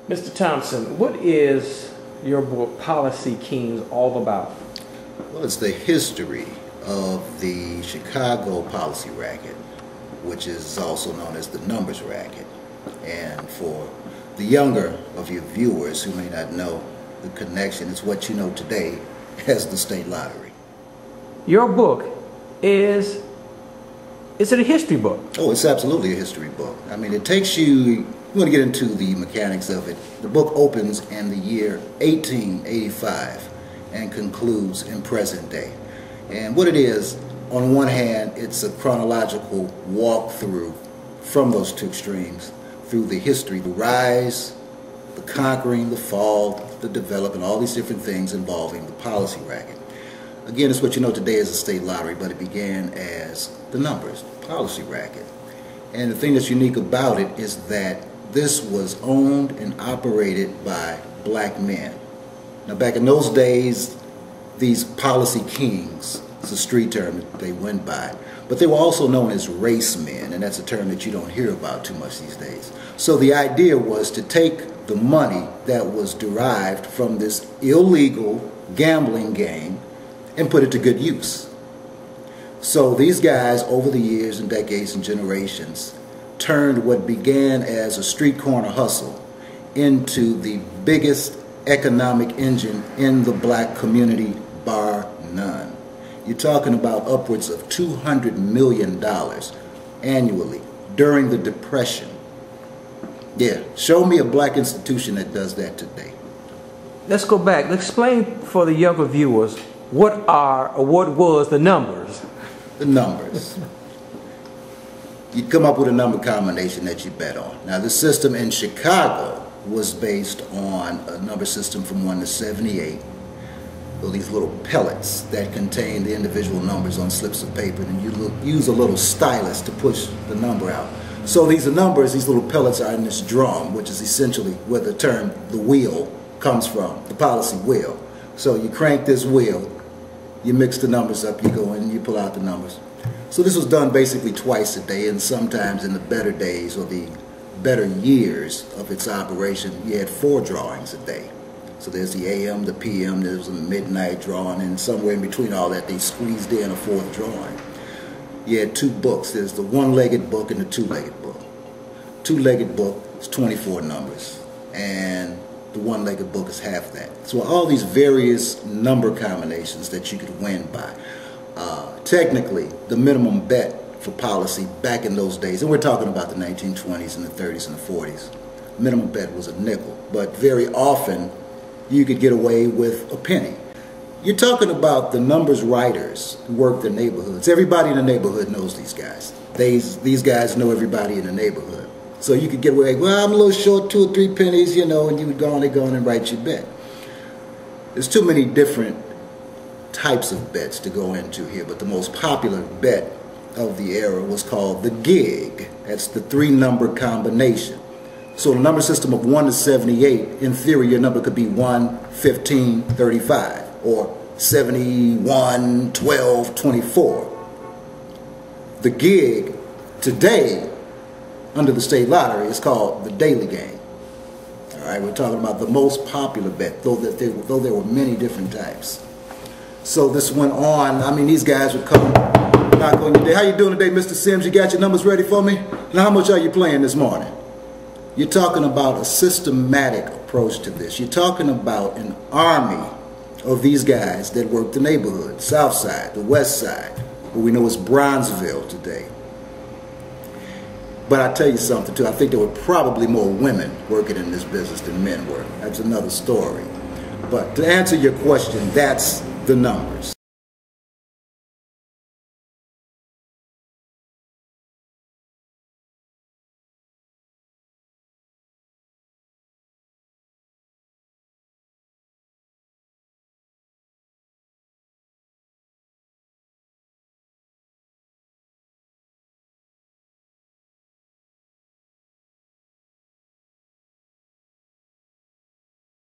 Mr. Thompson, what is your book, Policy Kings, all about? Well, it's the history of the Chicago policy racket, which is also known as the numbers racket. And for the younger of your viewers who may not know the connection, it's what you know today as the state lottery. Your book is it a history book? Oh, it's absolutely a history book. I mean, it takes you want to get into the mechanics of it. The book opens in the year 1885 and concludes in present day. And what it is, on one hand, it's a chronological walkthrough from those two extremes through the history, the rise, the conquering, the fall, the development, all these different things involving the policy racket. Again, it's what you know today as a state lottery, but it began as the numbers, the policy racket. And the thing that's unique about it is that this was owned and operated by black men. Now, back in those days, these policy kings, it's a street term that they went by, but they were also known as race men, and that's a term that you don't hear about too much these days. So the idea was to take the money that was derived from this illegal gambling game and put it to good use. So these guys, over the years and decades and generations, turned what began as a street corner hustle into the biggest economic engine in the black community, bar none. You're talking about upwards of $200 million annually during the Depression. Yeah, show me a black institution that does that today. Let's go back. Explain for the younger viewers what was the numbers. The numbers. You come up with a number combination that you bet on. Now, the system in Chicago was based on a number system from 1 to 78. So these little pellets that contain the individual numbers on slips of paper, and you use a little stylus to push the number out. So these are numbers, these little pellets are in this drum, which is essentially where the term the wheel comes from, the policy wheel. So you crank this wheel, you mix the numbers up, you go in and you pull out the numbers. So this was done basically twice a day, and sometimes in the better days or the better years of its operation, you had 4 drawings a day. So there's the AM, the PM, there's a midnight drawing, and somewhere in between all that, they squeezed in a 4th drawing. You had 2 books. There's the one-legged book and the two-legged book. Two-legged book is 24 numbers, and the one-legged book is half that. So all these various number combinations that you could win by. Technically, the minimum bet for policy back in those days, and we're talking about the 1920s and the 30s and the 40s, minimum bet was a nickel, but very often you could get away with a penny. You're talking about the numbers writers who work the neighborhoods. Everybody in the neighborhood knows these guys. These guys know everybody in the neighborhood. So you could get away, well, I'm a little short, 2 or 3 pennies, you know, and you would go on and write your bet. There's too many different types of bets to go into here, but the most popular bet of the era was called the gig. That's the 3-number combination. So the number system of 1 to 78, in theory, your number could be 1, 15, 35, or 71, 12, 24. The gig today, under the state lottery, is called the daily game. All right, we're talking about the most popular bet, though there were many different types. So this went on. I mean, these guys would come knock on your door. How you doing today, Mr. Sims? You got your numbers ready for me? Now, how much are you playing this morning? You're talking about a systematic approach to this. You're talking about an army of these guys that work the neighborhood, South Side, the West Side, what we know as Bronzeville today. But I tell you something too, I think there were probably more women working in this business than men were. That's another story. But to answer your question, that's the numbers.